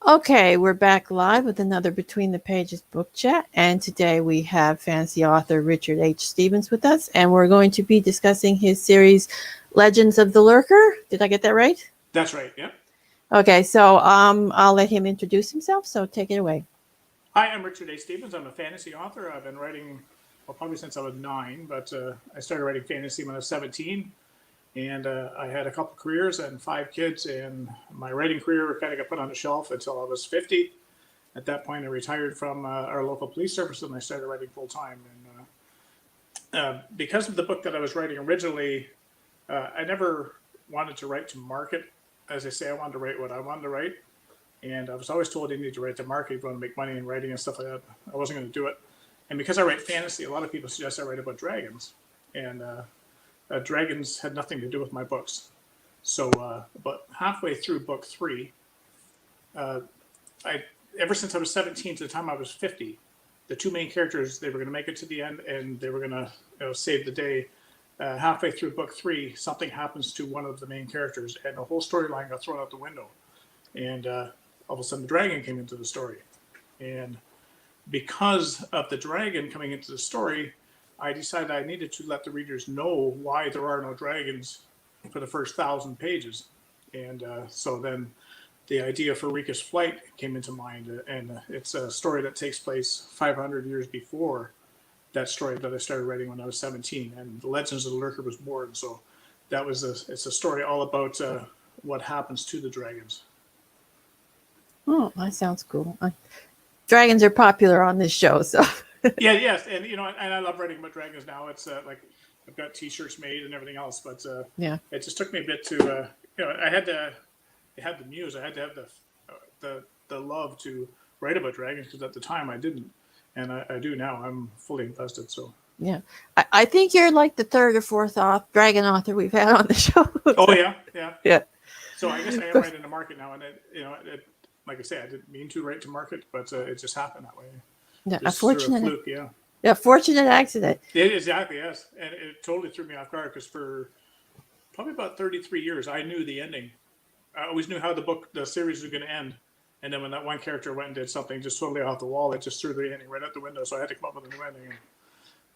Okay, we're back live with another Between the Pages book chat, and today we have fantasy author Richard H. Stevens with us, and we're going to be discussing his series Legends of the Lurker. Did I get that right? That's right, yeah. Okay, so I'll let him introduce himself, so take it away. Hi, I'm Richard H. Stevens. I'm a fantasy author. I've been writing, well, probably since I was 9, but I started writing fantasy when I was 17. And I had a couple careers and 5 kids, and my writing career kind of got put on the shelf until I was 50. At that point, I retired from our local police service, and I started writing full time. And because of the book that I was writing originally, I never wanted to write to market. As I say, I wanted to write what I wanted to write. And I was always told you need to write to market if you want to make money in writing and stuff like that. I wasn't going to do it. And because I write fantasy, a lot of people suggest I write about dragons. And dragons had nothing to do with my books. So about halfway through book 3, ever since I was 17 to the time I was 50, the 2 main characters, they were going to make it to the end and they were going to save the day. Halfway through book 3, something happens to one of the main characters and the whole storyline got thrown out the window. And all of a sudden the dragon came into the story. And because of the dragon coming into the story, I decided I needed to let the readers know why there are no dragons for the first 1,000 pages. And so then the idea for Rika's Flight came into mind. And it's a story that takes place 500 years before that story that I started writing when I was 17. And the Legends of the Lurker was born. So that was it's a story all about what happens to the dragons. Oh, that sounds cool. Dragons are popular on this show, so... Yes, and and I love writing about dragons now. It's like I've got T-shirts made and everything else, but it just took me a bit to I had the muse, I had to have the love to write about dragons because at the time I didn't, and I do now. I'm fully invested. So yeah, I think you're like the 3rd or 4th dragon author we've had on the show. Oh yeah. So I guess I am right in the market now, and like I say, I didn't mean to write to market, but it just happened that way. Yeah, a fortunate fluke, yeah. Yeah, fortunate accident. Exactly, yes. And it totally threw me off guard because for probably about 33 years, I knew the ending. I always knew how the series was going to end. And then when that one character went and did something just totally off the wall, it just threw the ending right out the window. So I had to come up with a new ending. And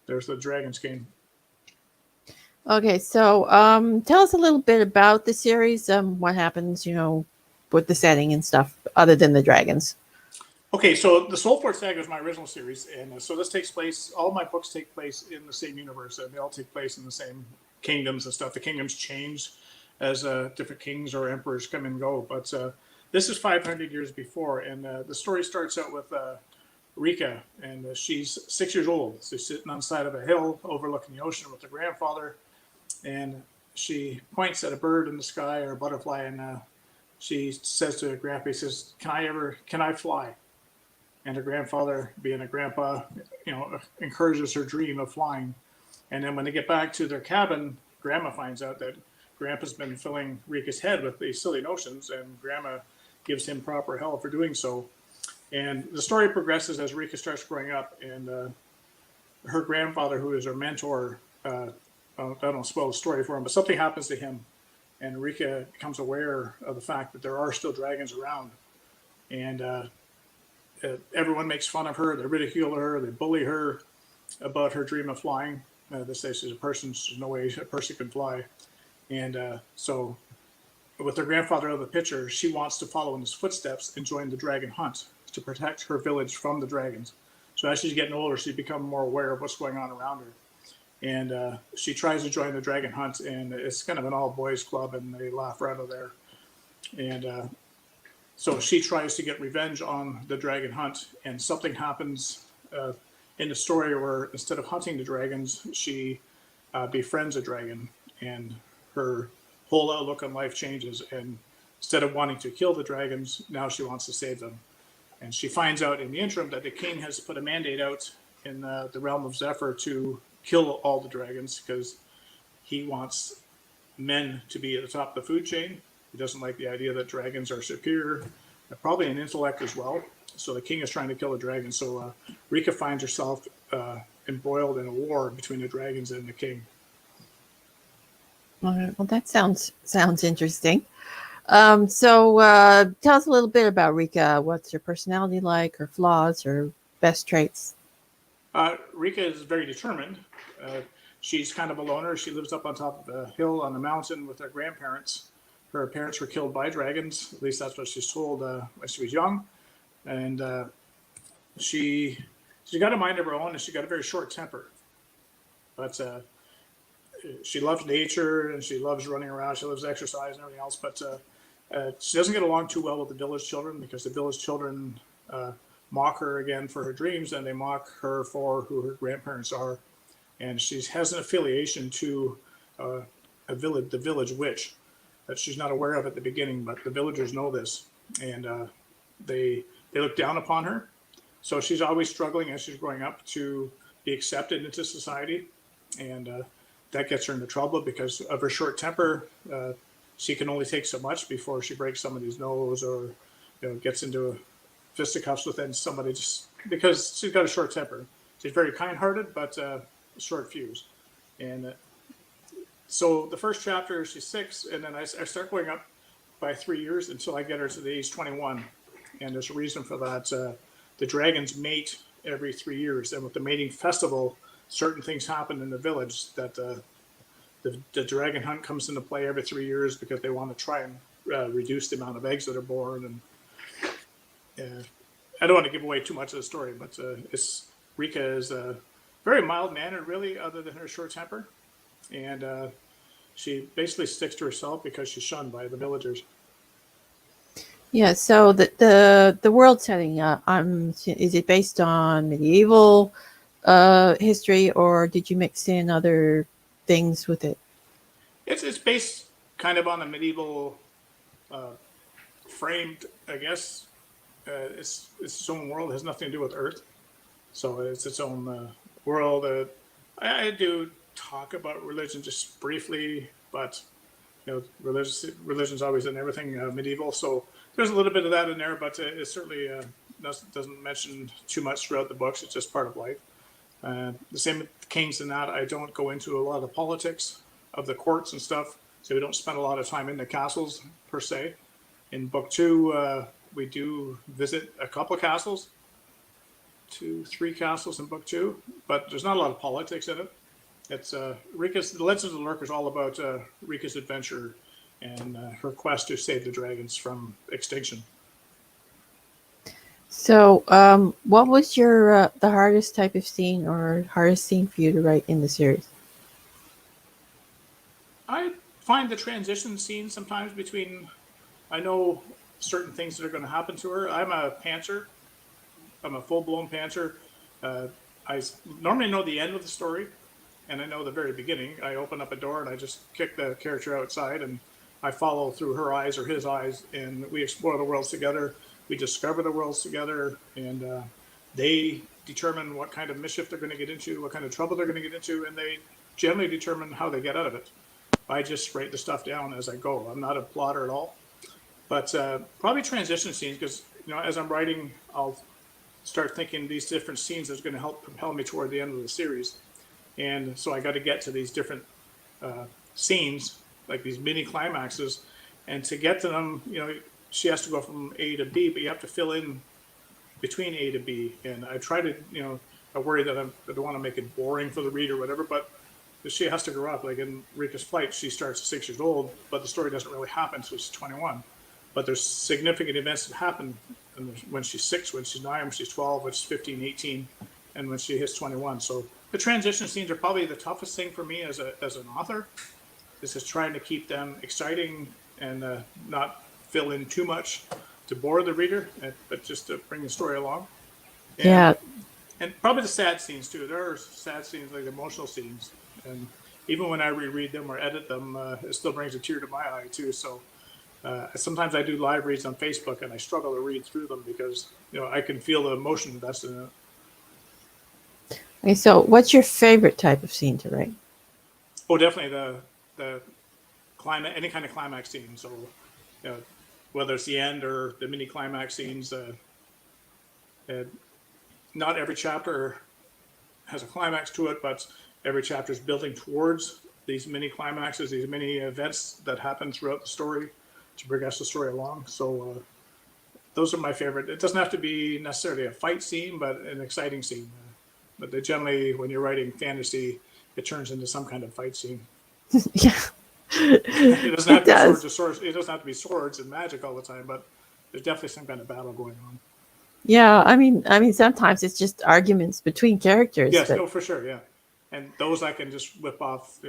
there's the Dragons game. Okay, so tell us a little bit about the series. What happens, with the setting and stuff, other than the dragons. Okay, so the Soulforge Saga is my original series, and so this takes place. All of my books take place in the same universe, and they all take place in the same kingdoms and stuff. The kingdoms change as different kings or emperors come and go, but this is 500 years before, and the story starts out with Rika, and she's 6 years old. She's sitting on the side of a hill overlooking the ocean with her grandfather, and she points at a bird in the sky or a butterfly, and she says to her grandpa, he says, can I fly? And her grandfather, being a grandpa, encourages her dream of flying. And then when they get back to their cabin, Grandma finds out that Grandpa's been filling Rika's head with these silly notions, and Grandma gives him proper hell for doing so. And the story progresses as Rika starts growing up, and her grandfather, who is her mentor, I don't spoil the story for him, but something happens to him, and Rika becomes aware of the fact that there are still dragons around. And everyone makes fun of her, they ridicule her, they bully her about her dream of flying. They say she's there's no way a person can fly. And so with her grandfather out of the picture, she wants to follow in his footsteps and join the dragon hunt to protect her village from the dragons. So as she's getting older, she's become more aware of what's going on around her. And she tries to join the dragon hunt, and it's kind of an all boys club, and they laugh her out of there. And so she tries to get revenge on the dragon hunt, and something happens in the story where instead of hunting the dragons, she befriends a dragon, and her whole outlook on life changes. And instead of wanting to kill the dragons, now she wants to save them. And she finds out in the interim that the king has put a mandate out in the realm of Zephyr to kill all the dragons because he wants men to be at the top of the food chain. He doesn't like the idea that dragons are superior, probably in intellect as well. So the king is trying to kill the dragon. So Rika finds herself embroiled in a war between the dragons and the king. All right. Well, that sounds interesting. So tell us a little bit about Rika. What's her personality like, her flaws, her best traits? Rika is very determined. Uh, she's kind of a loner. She lives up on top of a hill on a mountain with her grandparents. Her parents were killed by dragons. At least that's what she's told when she was young. And she she got a mind of her own, and she got a very short temper. But she loves nature, and she loves running around. She loves exercise and everything else. But she doesn't get along too well with the village children, because the village children mock her again for her dreams, and they mock her for who her grandparents are. And she has an affiliation to uh, the village witch that she's not aware of at the beginning, but the villagers know this, and they look down upon her. So she's always struggling as she's growing up to be accepted into society, and that gets her into trouble because of her short temper. She can only take so much before she breaks somebody's nose, or gets into fisticuffs with somebody, just because she's got a short temper. She's very kind-hearted, but short fuse. And so the first chapter, she's 6, and then I start going up by 3 years until I get her to the age 21. And there's a reason for that. The dragons mate every 3 years, and with the mating festival, certain things happen in the village that the dragon hunt comes into play every 3 years, because they want to try and reduce the amount of eggs that are born. And I don't want to give away too much of the story, but Rika is very mild mannered, really, other than her short temper, and she basically sticks to herself because she's shunned by the villagers. Yeah. So the world setting, is it based on medieval history, or did you mix in other things with it? It's based kind of on a medieval uh, framed, I guess. It's its own world. It has nothing to do with Earth, so it's its own world. I do talk about religion just briefly, but religion's always in everything medieval. So there's a little bit of that in there, but it certainly doesn't mention too much throughout the books. It's just part of life. The same with kings and that. I don't go into a lot of the politics of the courts and stuff, so we don't spend a lot of time in the castles per se. In book 2, we do visit a couple of castles, 2, 3 castles in book 2, but there's not a lot of politics in it. It's Rika's The Legends of the Lurker is all about Rika's adventure and her quest to save the dragons from extinction. So, what was your the hardest type of scene or hardest scene for you to write in the series? I find the transition scene sometimes between, I know certain things that are going to happen to her. I'm a pantser. I'm a full-blown pantser. Uh, normally know the end of the story, and I know the very beginning. I open up a door and I just kick the character outside, and I follow through her eyes or his eyes, and we explore the worlds together. We discover the worlds together, and they determine what kind of mischief they're going to get into, what kind of trouble they're going to get into, and they generally determine how they get out of it. I just write the stuff down as I go. I'm not a plotter at all, but probably transition scenes, because as I'm writing, I'll start thinking these different scenes that's going to help propel me toward the end of the series. And so I got to get to these different scenes, like these mini climaxes, and to get to them, she has to go from A to B, but you have to fill in between A to B. And I try to, I worry that I don't want to make it boring for the reader or whatever, but she has to grow up. Like in Rika's Flight, she starts at 6 years old, but the story doesn't really happen until she's 21. But there's significant events that happen when she's 6, when she's 9, when she's 12, when she's 15, 18, and when she hits 21. So the transition scenes are probably the toughest thing for me as an author. Is just trying to keep them exciting and not fill in too much to bore the reader, but just to bring the story along. Yeah. And probably the sad scenes too. There are sad scenes, like emotional scenes, and even when I reread them or edit them, it still brings a tear to my eye too. So sometimes I do live reads on Facebook, and I struggle to read through them because I can feel the emotion invested in it. Okay, so what's your favorite type of scene to write? Oh, definitely the climate, any kind of climax scene. So, whether it's the end or the mini climax scenes, not every chapter has a climax to it, but every chapter is building towards these mini climaxes, these mini events that happen throughout the story progress the story along. So those are my favorite. It doesn't have to be necessarily a fight scene, but an exciting scene. But they generally, when you're writing fantasy, it turns into some kind of fight scene. Yeah, It doesn't have it to be swords does. to swords. It doesn't have to be swords and magic all the time, but there's definitely some kind of battle going on. Yeah, I mean, sometimes it's just arguments between characters, Yes, but no, for sure, yeah. And those I can just whip off,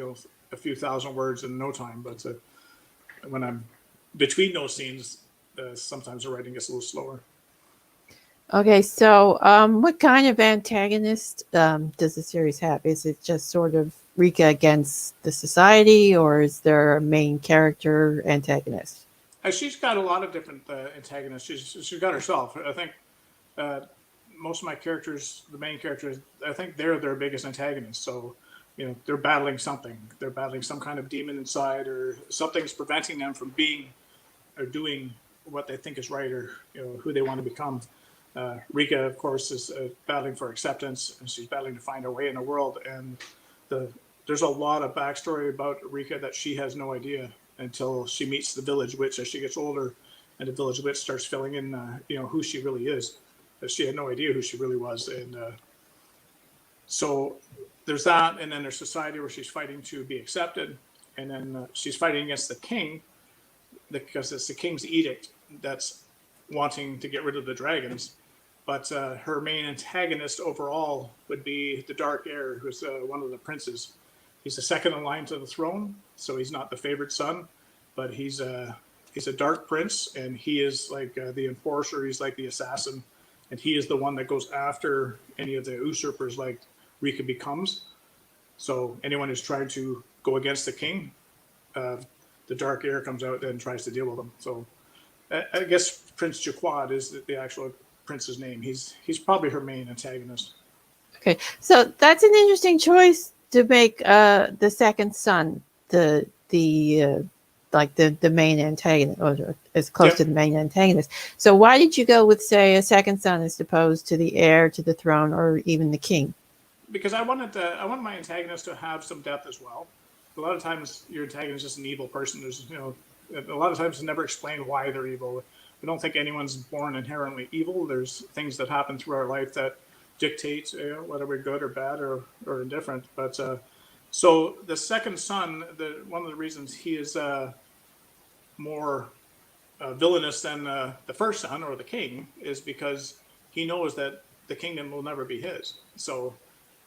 a few thousand words in no time. But when I'm between those scenes, sometimes the writing gets a little slower. okay. So, what kind of antagonist does the series have? Is it just sort of Rika against the society, or is there a main character antagonist? She's got a lot of different antagonists. She's got herself. I think uh, most of my characters, the main characters, I think they're their biggest antagonists. So, they're battling something. They're battling some kind of demon inside, or something's preventing them from being or doing what they think is right, or who they want to become. Rika, of course, is battling for acceptance, and she's battling to find her way in the world. And the there's a lot of backstory about Rika that she has no idea until she meets the village witch as she gets older, and the village witch starts filling in, who she really is. But she had no idea who she really was, and so there's that. And then there's society where she's fighting to be accepted, and then she's fighting against the king because it's the king's edict that's wanting to get rid of the dragons. But her main antagonist overall would be the Dark Heir, who's one of the princes. He's the second in line to the throne, so he's not the favorite son, but he's a dark prince, and he is like the enforcer. He's like the assassin, and he is the one that goes after any of the usurpers, like Rika becomes. So anyone who's trying to go against the king, uh, the Dark Heir comes out and tries to deal with them. So I guess Prince Jaquad is the actual prince's name. He's probably her main antagonist. Okay, so that's an interesting choice to make the second son the like the main antagonist, or as close to Yep. the main antagonist. So why did you go with, say, a second son as opposed to the heir to the throne or even the king? Because I want my antagonist to have some depth as well. A lot of times your antagonist is just an evil person. There's a lot of times it's never explained why they're evil. I don't think anyone's born inherently evil. There's things that happen through our life that dictate whether we're good or bad or indifferent. But so the second son, one of the reasons he is more villainous than the first son or the king is because he knows that the kingdom will never be his. So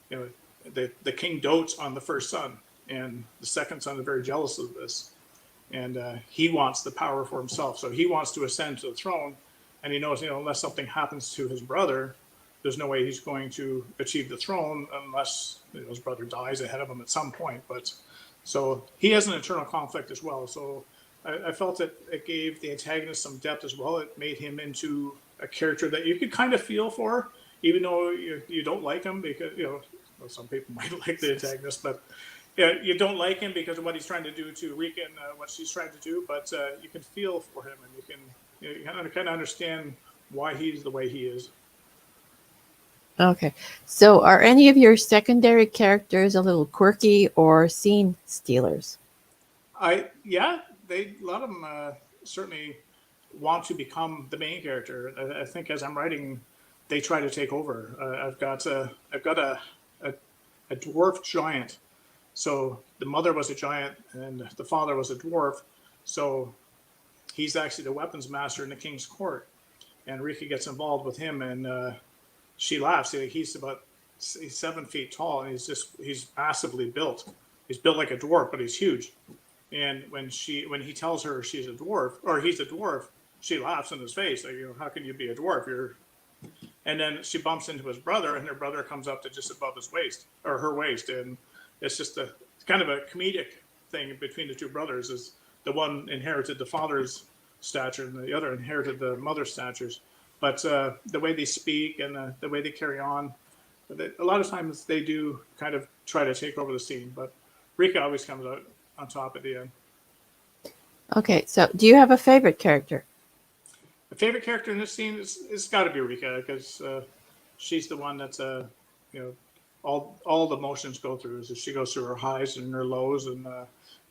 the king dotes on the first son, and the second son is very jealous of this, and he wants the power for himself. So he wants to ascend to the throne, and he knows, unless something happens to his brother, there's no way he's going to achieve the throne unless his brother dies ahead of him at some point. But so he has an internal conflict as well. So I felt that it gave the antagonist some depth as well. It made him into a character that you could kind of feel for, even though you don't like him because well, some people might like the antagonist, but you don't like him because of what he's trying to do to Rika and what she's trying to do. But you can feel for him, and you kind of understand why he's the way he is. Okay, so are any of your secondary characters a little quirky or scene stealers? A lot of them certainly want to become the main character. I think as I'm writing, they try to take over. I've got a dwarf giant. So the mother was a giant and the father was a dwarf. So he's actually the weapons master in the king's court. And Rika gets involved with him, and she laughs. He's 7 feet tall, and he's massively built. He's built like a dwarf, but he's huge. And when he tells her she's a dwarf, or he's a dwarf, she laughs in his face. Like, how can you be a dwarf? And then she bumps into his brother, and her brother comes up to just above his waist, or her waist. And it's just kind of a comedic thing between the two brothers. Is the one inherited the father's stature, and the other inherited the mother's statures. But the way they speak and the way they carry on, a lot of times they do kind of try to take over the scene. But Rika always comes out on top at the end. Okay, so do you have a favorite character? My favorite character in this scene is got to be Rika because she's the one that's you know all the emotions go through. So she goes through her highs and her lows, and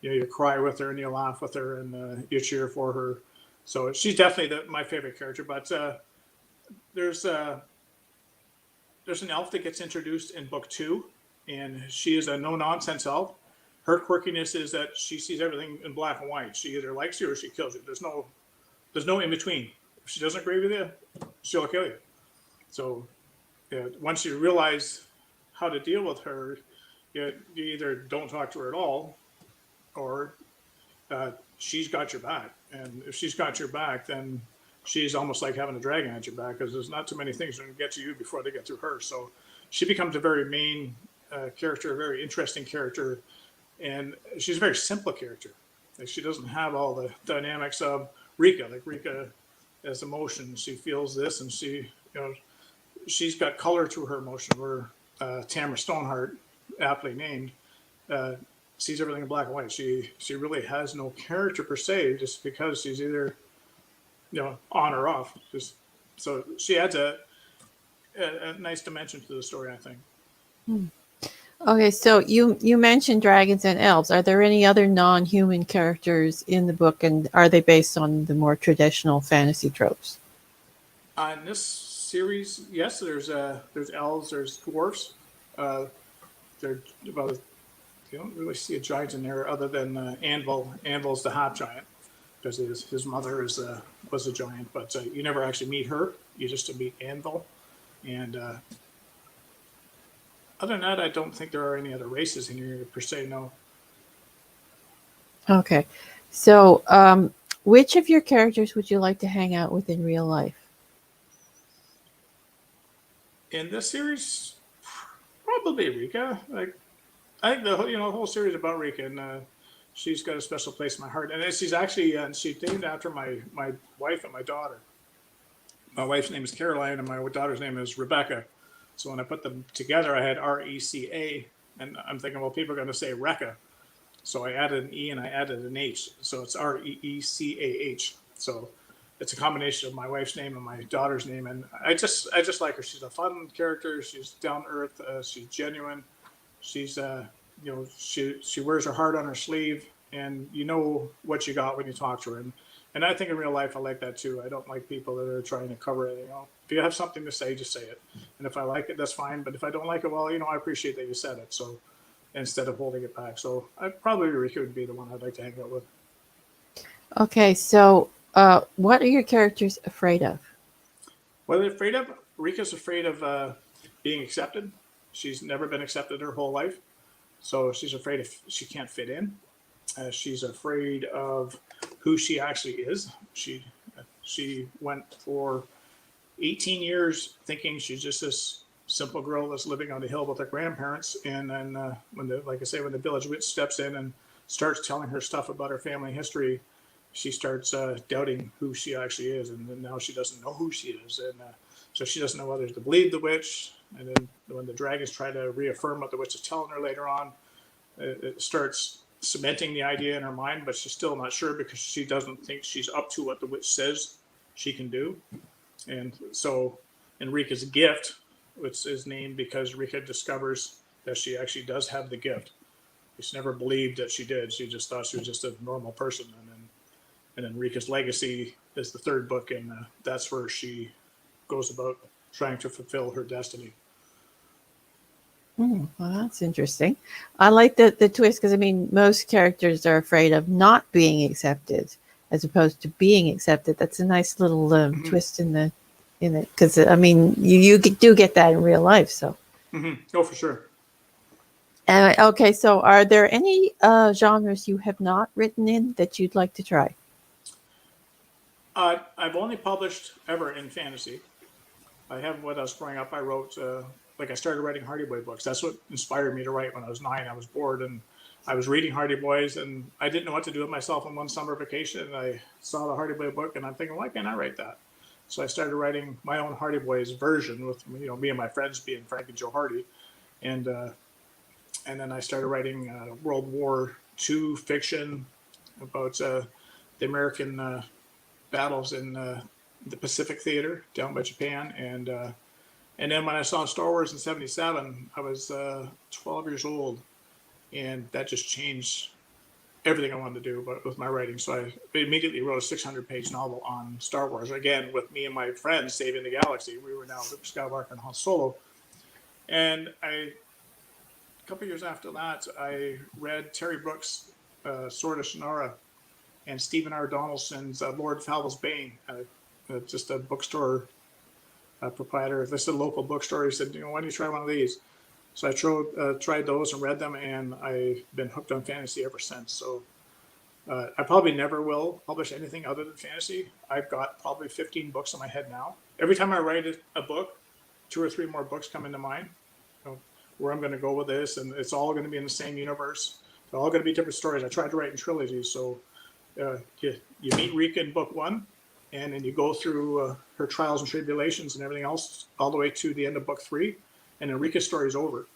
you cry with her and you laugh with her and you cheer for her. So she's definitely my favorite character. But there's there's an elf that gets introduced in book 2, and she is a no nonsense elf. Her quirkiness is that she sees everything in black and white. She either likes you or she kills you. There's no in between. If she doesn't agree with you, she'll kill you. So once you realize how to deal with her, you either don't talk to her at all, or she's got your back. And if she's got your back, then she's almost like having a dragon at your back, because there's not too many things that can get to you before they get to her. So she becomes a very main character, a very interesting character, and she's a very simple character. Like, she doesn't have all the dynamics of Rika. Like, Rika has emotion. She feels this, and she's got color to her emotion. Where Tamara Stoneheart, aptly named, sees everything in black and white. She really has no character per se, just because she's either on or off. So she adds a nice dimension to the story, I think. Okay, so you mentioned dragons and elves. Are there any other non-human characters in the book, and are they based on the more traditional fantasy tropes? In this series, yes, there's elves, there's dwarfs. They're about you don't really see a giant in there other than Anvil. Anvil's the half giant, because his mother was a giant, but you never actually meet her. You just meet Anvil, and other than that, I don't think there are any other races in here per se. No. Okay, so which of your characters would you like to hang out with in real life? In this series, probably Rika. Like, I think the whole series about Rika, and she's got a special place in my heart. And she's actually she's named after my wife and my daughter. My wife's name is Caroline, and my daughter's name is Rebecca. So when I put them together, I had Reca, and I'm thinking, well, people are going to say Recca. So I added an E and I added an H. So it's Reecah. So it's a combination of my wife's name and my daughter's name. And I just like her. She's a fun character. She's down to earth. She's genuine. She's she wears her heart on her sleeve, and you know what you got when you talk to her. And I think in real life I like that too. I don't like people that are trying to cover it. If you have something to say, just say it. And if I like it, that's fine. But if I don't like it, well, I appreciate that you said it. So instead of holding it back, so I probably Rika would be the one I'd like to hang out with. Okay, so what are your characters afraid of? What are they afraid of? Rika's afraid of being accepted. She's never been accepted her whole life, so she's afraid if she can't fit in. She's afraid of who she actually is. She went for 18 years thinking she's just this simple girl that's living on a hill with her grandparents, and then when the village witch steps in and starts telling her stuff about her family history, she starts doubting who she actually is, and then now she doesn't know who she is, and so she doesn't know whether to believe the witch. And then when the dragons try to reaffirm what the witch is telling her later on, it starts cementing the idea in her mind, but she's still not sure, because she doesn't think she's up to what the witch says she can do. And so Enrica's gift, which is named because Rika discovers that she actually does have the gift. She never believed that she did. She just thought she was just a normal person. And then Rika's legacy is the third book, and that's where she goes about trying to fulfill her destiny. Well, that's interesting. I like the twist, because most characters are afraid of not being accepted as opposed to being accepted. That's a nice little twist in it, because you do get that in real life. So, Oh, for sure. Okay, so are there any genres you have not written in that you'd like to try? I've only published ever in fantasy. I have, when I was growing up, I wrote, I started writing Hardy Boy books. That's what inspired me to write. When I was 9, I was bored, and I was reading Hardy Boys, and I didn't know what to do with myself on one summer vacation. And I saw the Hardy Boy book, and I'm thinking, why can't I write that? So I started writing my own Hardy Boys version with, me and my friends being Frank and Joe Hardy. And then I started writing World War II fiction about the American battles in the Pacific Theater down by Japan, and And then when I saw Star Wars in '77, I was 12 years old, and that just changed everything I wanted to do with my writing. So I immediately wrote a 600-page novel on Star Wars, again, with me and my friends saving the galaxy. We were now Luke Skywalker and Han Solo. And a couple years after that, I read Terry Brooks' Sword of Shannara and Stephen R. Donaldson's Lord Falwell's Bane, just a bookstore proprietor. This is a local bookstore. He said, why don't you try one of these? So I tried those and read them, and I've been hooked on fantasy ever since. So I probably never will publish anything other than fantasy. I've got probably 15 books in my head now. Every time I write a book, 2 or 3 more books come into mind, where I'm going to go with this, and it's all going to be in the same universe. They're all going to be different stories. I tried to write in trilogies. So you meet Rika in book 1, and then you go through her trials and tribulations and everything else all the way to the end of book 3, and then Rika's story is over.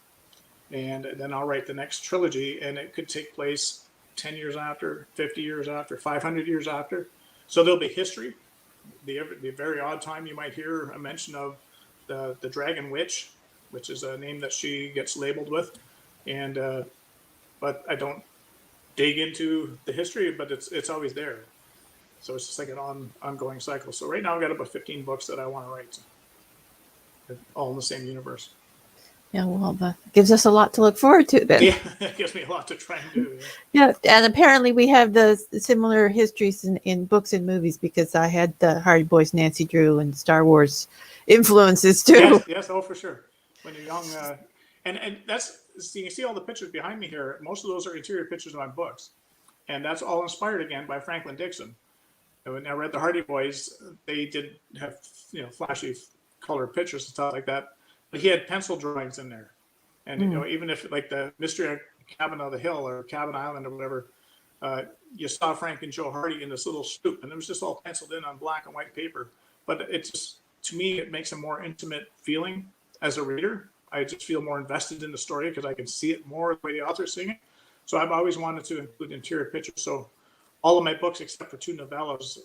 And then I'll write the next trilogy, and it could take place 10 years after, 50 years after, 500 years after. So there'll be history. The very odd time you might hear a mention of the Dragon Witch, which is a name that she gets labeled with. And but I don't dig into the history, but it's always there. So it's just like an ongoing cycle. So right now I've got about 15 books that I want to write, all in the same universe. Yeah, well, that gives us a lot to look forward to then. Yeah, it gives me a lot to try and do. Yeah, and apparently we have the similar histories in books and movies, because I had the Hardy Boys, Nancy Drew, and Star Wars influences too. Yes, oh, for sure. When you're young, and that's, you can see all the pictures behind me here. Most of those are interior pictures of my books, and that's all inspired again by Franklin Dixon. And when I read the Hardy Boys, they did have flashy colored pictures and stuff like that, but he had pencil drawings in there. And even if like the Mystery of Cabin on the Hill or Cabin Island or whatever, you saw Frank and Joe Hardy in this little stoop, and it was just all penciled in on black and white paper. But it just, to me, it makes a more intimate feeling as a reader. I just feel more invested in the story because I can see it more the way the author's seeing it. So I've always wanted to include interior pictures. So all of my books, except for 2 novellas,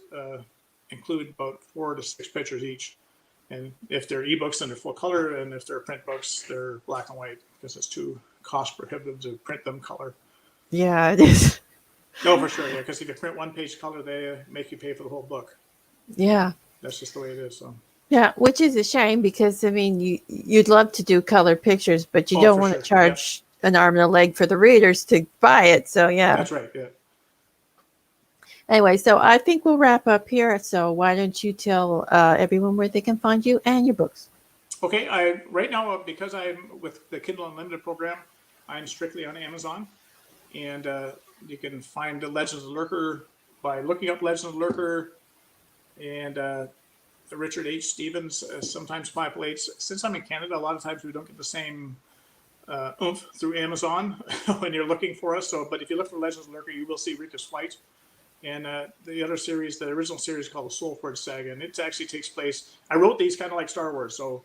include about 4 to 6 pictures each. And if they're ebooks, then they're full color, and if they're print books, they're black and white, because it's too cost prohibitive to print them color. Yeah, it is. No, for sure. Yeah, because if you print 1 page color, they make you pay for the whole book. Yeah, that's just the way it is. So. Yeah, which is a shame, because I mean, you'd love to do color pictures, but you don't want to charge an arm and a leg for the readers to buy it. So yeah, that's right. Yeah. Anyway, so I think we'll wrap up here. So why don't you tell everyone where they can find you and your books? Okay, right now, because I'm with the Kindle Unlimited program, I'm strictly on Amazon, and you can find the Legends of Lurker by looking up Legends of Lurker, and the Richard H. Stevens sometimes populates. Since I'm in Canada, a lot of times we don't get the same oomph through Amazon when you're looking for us. So, but if you look for Legends of Lurker, you will see Rika's Flight. And the other series, the original series called the Soulforge Saga, and it actually takes place. I wrote these kind of like Star Wars, so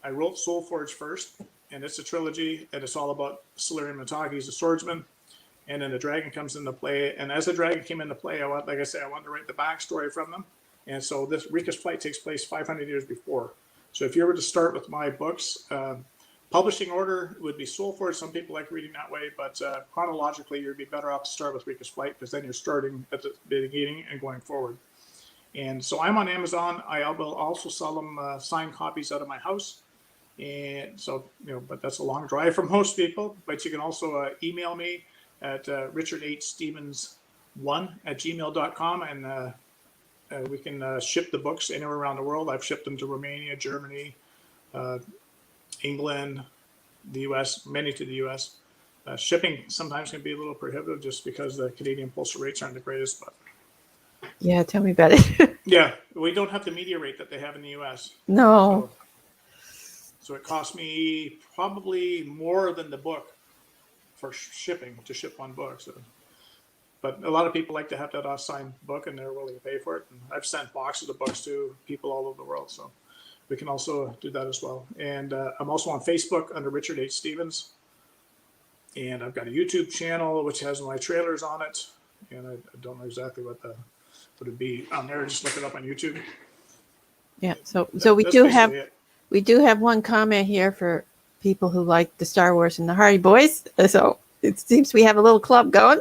I wrote Soulforge first, and it's a trilogy, and it's all about Solarian Matagi. He's a swordsman, and then the dragon comes into play. And as the dragon came into play, I wanted to write the backstory from them, and so this Rika's Flight takes place 500 years before. So if you were to start with my books, publishing order would be Soulforge. Some people like reading that way, but chronologically, you'd be better off to start with Rika's Flight, because then you're starting at the beginning and going forward. And so I'm on Amazon. I will also sell them signed copies out of my house. And so, but that's a long drive for most people. But you can also email me at richardhstevens1@gmail.com, and we can ship the books anywhere around the world. I've shipped them to Romania, Germany, England, the U.S., many to the U.S. Shipping sometimes can be a little prohibitive just because the Canadian postal rates aren't the greatest. But yeah, tell me about it. Yeah, we don't have the media rate that they have in the U.S. No. So it cost me probably more than the book for shipping to ship one book. So, but a lot of people like to have that signed book, and they're willing to pay for it. And I've sent boxes of books to people all over the world. So we can also do that as well. And I'm also on Facebook under Richard H. Stevens. And I've got a YouTube channel which has my trailers on it. And I don't know exactly what it'd be on there. Just look it up on YouTube. Yeah. So we do have We do have one comment here for people who like the Star Wars and the Hardy Boys. So it seems we have a little club going.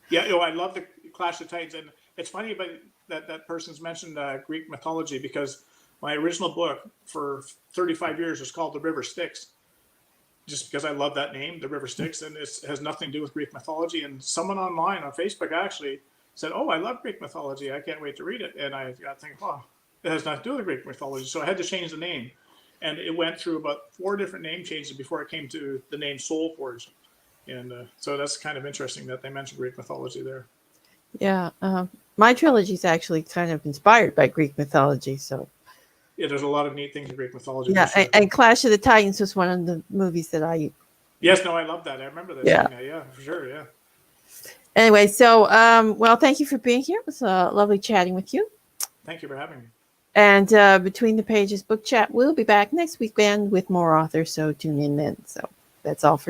Yeah, I love the Clash of Titans, and it's funny, but that person's mentioned Greek mythology, because my original book for 35 years was called The River Styx, just because I love that name, The River Styx, and it has nothing to do with Greek mythology. And someone online on Facebook actually said, "Oh, I love Greek mythology. I can't wait to read it." And I got thinking, "Oh, it has nothing to do with Greek mythology." So I had to change the name, and it went through about 4 different name changes before it came to the name Soulforge. And so that's kind of interesting that they mentioned Greek mythology there. Yeah. My trilogy is actually kind of inspired by Greek mythology. So Yeah, there's a lot of neat things in Greek mythology. yeah, For sure. and Clash of the Titans was one of the movies that I. Yes, no, I love that. I remember that. Yeah. Yeah, for sure. Yeah. Anyway, so well, thank you for being here. It was lovely chatting with you. Thank you for having me. And Between the Pages book chat, we'll be back next weekend with more authors. So tune in then. So that's all for now.